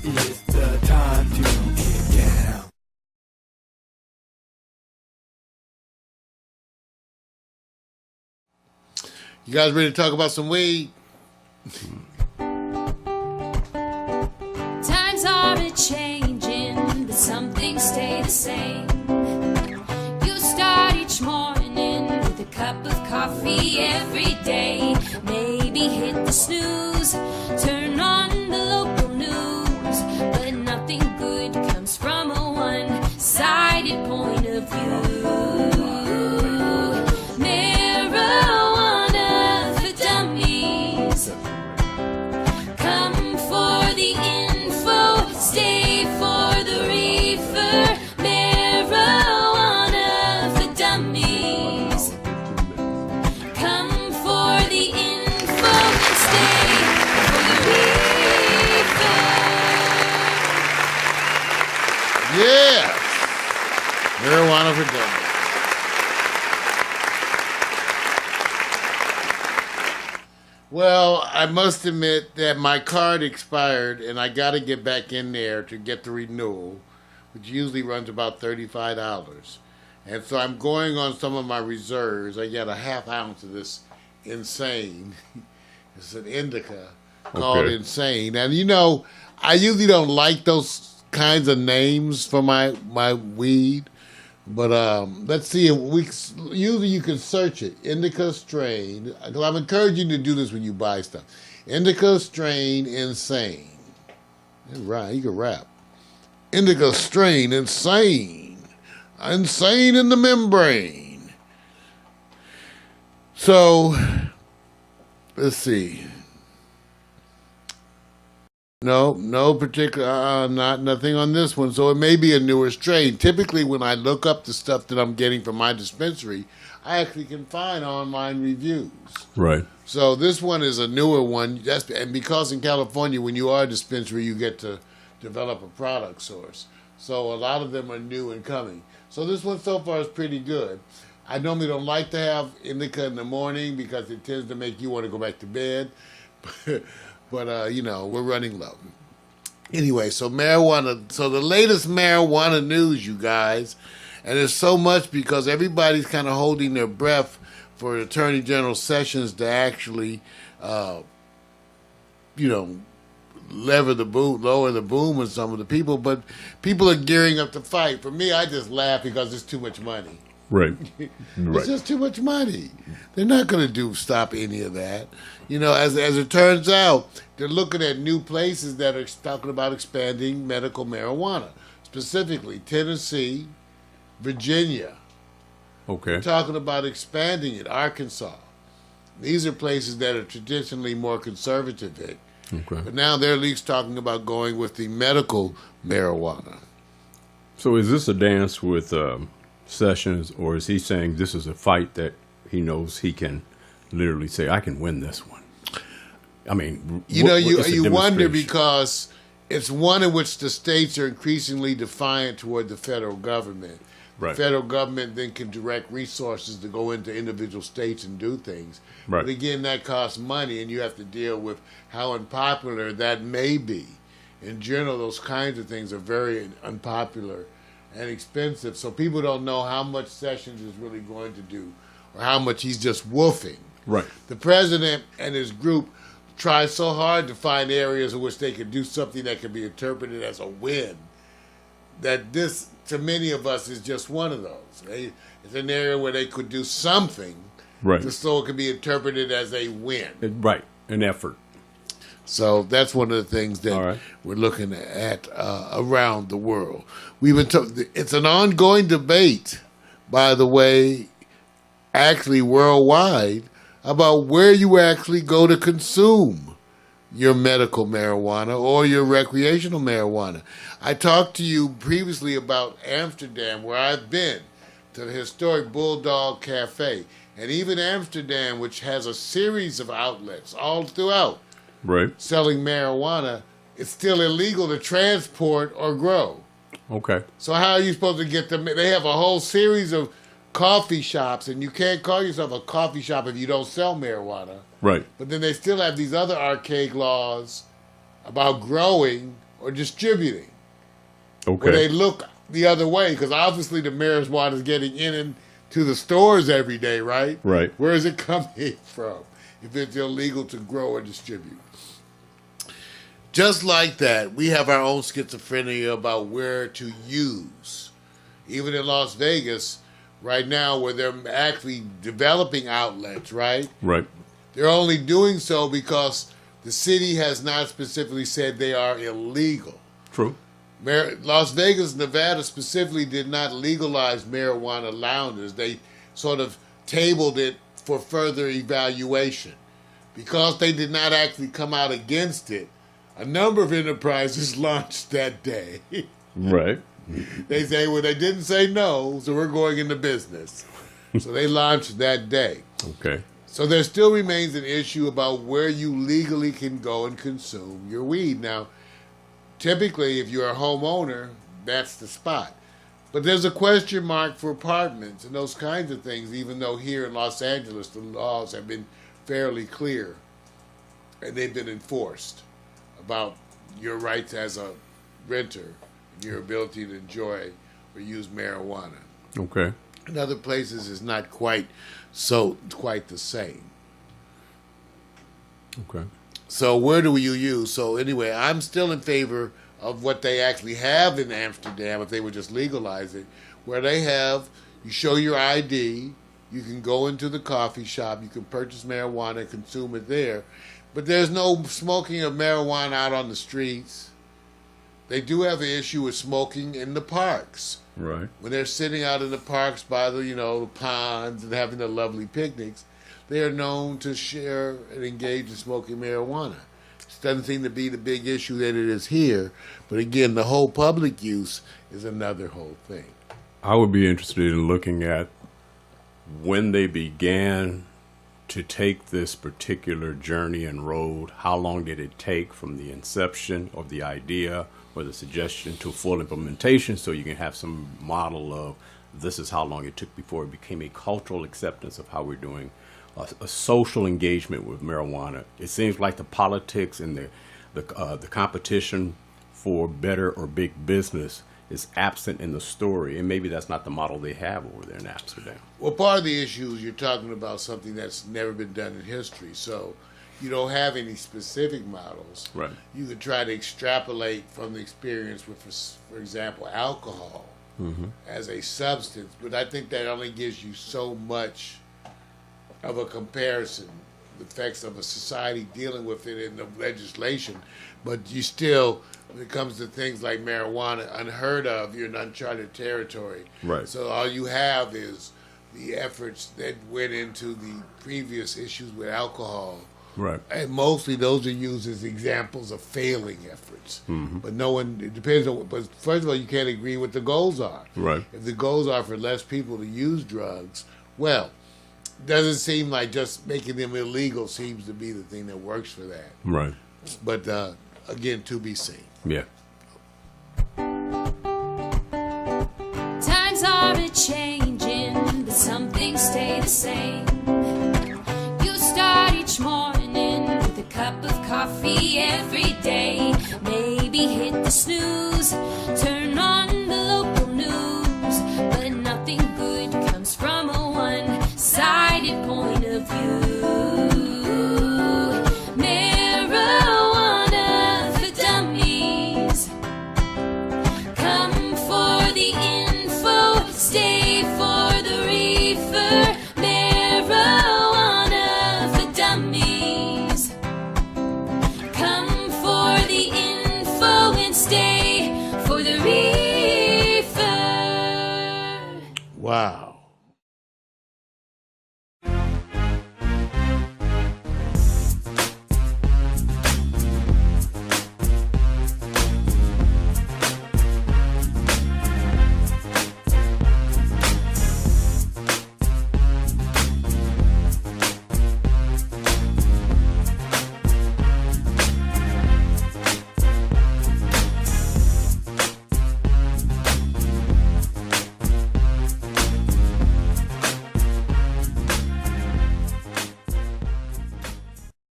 It's the time to get down. You guys ready to talk about some weed? Times are a-changing, but some things stay the same. You start each morning with a cup of coffee every day. Maybe hit the snooze, turn on the local news, but nothing good comes from a one-sided point of view. Marijuana for dummies. Come for the info, stay for the reefer. Marijuana for dummies. Come for the info and stay for the reefer. Yes. Marijuana for dummies. Well, I must admit that my card expired, and I got to get back in there to get the renewal, which usually runs about $35. And so I'm going on some of my reserves. I got a half ounce of this Insane. It's an indica called Insane. And, you know, I usually don't like those kinds of names for my weed. But let's see. Usually you can search it. Indica strain. I'm encouraging you to do this when you buy stuff. Indica strain Insane. Right, you can rap. Indica strain Insane. Insane in the membrane. So, let's see. No particular, nothing on this one. So it may be a newer strain. Typically, when I look up the stuff that I'm getting from my dispensary, I actually can find online reviews. Right. So this one is a newer one. And because in California, when you are a dispensary, you get to develop a product source. So a lot of them are new and coming. So this one so far is pretty good. I normally don't like to have indica in the morning because it tends to make you want to go back to bed. But, you know, we're running low. Anyway, so marijuana. So the latest marijuana news, you guys, and there's so much because everybody's kind of holding their breath for Attorney General Sessions to actually, you know, lower the boom on some of the people. But people are gearing up to fight. For me, I just laugh because it's too much money. Right. It's just too much money. They're not going to stop any of that. You know, as it turns out, they're looking at new places that are talking about expanding medical marijuana, specifically Tennessee, Virginia. Okay. They're talking about expanding it, Arkansas. These are places that are traditionally more conservative, Vic. Okay. But now they're at least talking about going with the medical marijuana. So is this a dance with Sessions, or is he saying this is a fight that he knows he can literally say, I can win this one? I mean, you wonder because it's one in which the states are increasingly defiant toward the federal government. Right. The federal government then can direct resources to go into individual states and do things. Right. But again, that costs money, and you have to deal with how unpopular that may be. In general, those kinds of things are very unpopular and expensive, so people don't know how much Sessions is really going to do or how much he's just woofing. Right. The president and his group try so hard to find areas in which they could do something that can be interpreted as a win that this, to many of us, is just one of those. It's an area where they could do something just so it can be interpreted as a win. Right, an effort. So that's one of the things that we're looking at around the world. It's an ongoing debate, by the way, actually worldwide, about where you actually go to consume your medical marijuana or your recreational marijuana. I talked to you previously about Amsterdam, where I've been, to the historic Bulldog Cafe. And even Amsterdam, which has a series of outlets all throughout, selling marijuana, it's still illegal to transport or grow. Okay. So how are you supposed to get them? They have a whole series of coffee shops, and you can't call yourself a coffee shop if you don't sell marijuana. Right. But then they still have these other archaic laws about growing or distributing. Okay. Where they look the other way, because obviously the marijuana is getting into the stores every day, right? Right. Where is it coming from if it's illegal to grow or distribute? Just like that, we have our own schizophrenia about where to use. Even in Las Vegas, right now, where they're actually developing outlets, right? Right. They're only doing so because the city has not specifically said they are illegal. True. Las Vegas, Nevada specifically did not legalize marijuana lounges. They sort of tabled it for further evaluation. Because they did not actually come out against it, a number of enterprises launched that day. Right. They say, well, they didn't say no, so we're going into business. So they launched that day. Okay. So there still remains an issue about where you legally can go and consume your weed. Now, typically, if you're a homeowner, that's the spot. But there's a question mark for apartments and those kinds of things, even though here in Los Angeles, the laws have been fairly clear and they've been enforced about your rights as a renter and your ability to enjoy or use marijuana. Okay. In other places, it's not quite the same. Okay. So where do you use? So anyway, I'm still in favor of what they actually have in Amsterdam, if they would just legalize it, where they have, you show your ID, you can go into the coffee shop, you can purchase marijuana and consume it there, but there's no smoking of marijuana out on the streets. They do have an issue with smoking in the parks. Right. When they're sitting out in the parks by the, the ponds and having their lovely picnics, they are known to share and engage in smoking marijuana. It doesn't seem to be the big issue that it is here, but again, the whole public use is another whole thing. I would be interested in looking at when they began to take this particular journey and road. How long did it take from the inception of the idea or the suggestion to full implementation, so you can have some model of this is how long it took before it became a cultural acceptance of how we're doing a social engagement with marijuana. It seems like the politics and the competition for better or big business is absent in the story, and maybe that's not the model they have over there in Amsterdam. Well, part of the issue is you're talking about something that's never been done in history, so you don't have any specific models. Right. You could try to extrapolate from the experience with, for example, alcohol as a substance, but I think that only gives you so much of a comparison, the effects of a society dealing with it in the legislation, but you still, when it comes to things like marijuana, unheard of, you're in uncharted territory. Right. So all you have is the efforts that went into the previous issues with alcohol. Right. And mostly those are used as examples of failing efforts. But no one, it depends on, but first of all, you can't agree what the goals are. Right. If the goals are for less people to use drugs, well, doesn't seem like just making them illegal seems to be the thing that works for that. Right. But again, to be seen. Yeah. Times are a-changing, but some things stay the same. You start each morning with a cup of coffee every day. Maybe hit the snooze, turn on the local news, but nothing good comes from a one-sided point of view. Marijuana for dummies. Come for the info, stay for the reefer. Marijuana for dummies. Come for the info and stay for the reefer. Wow.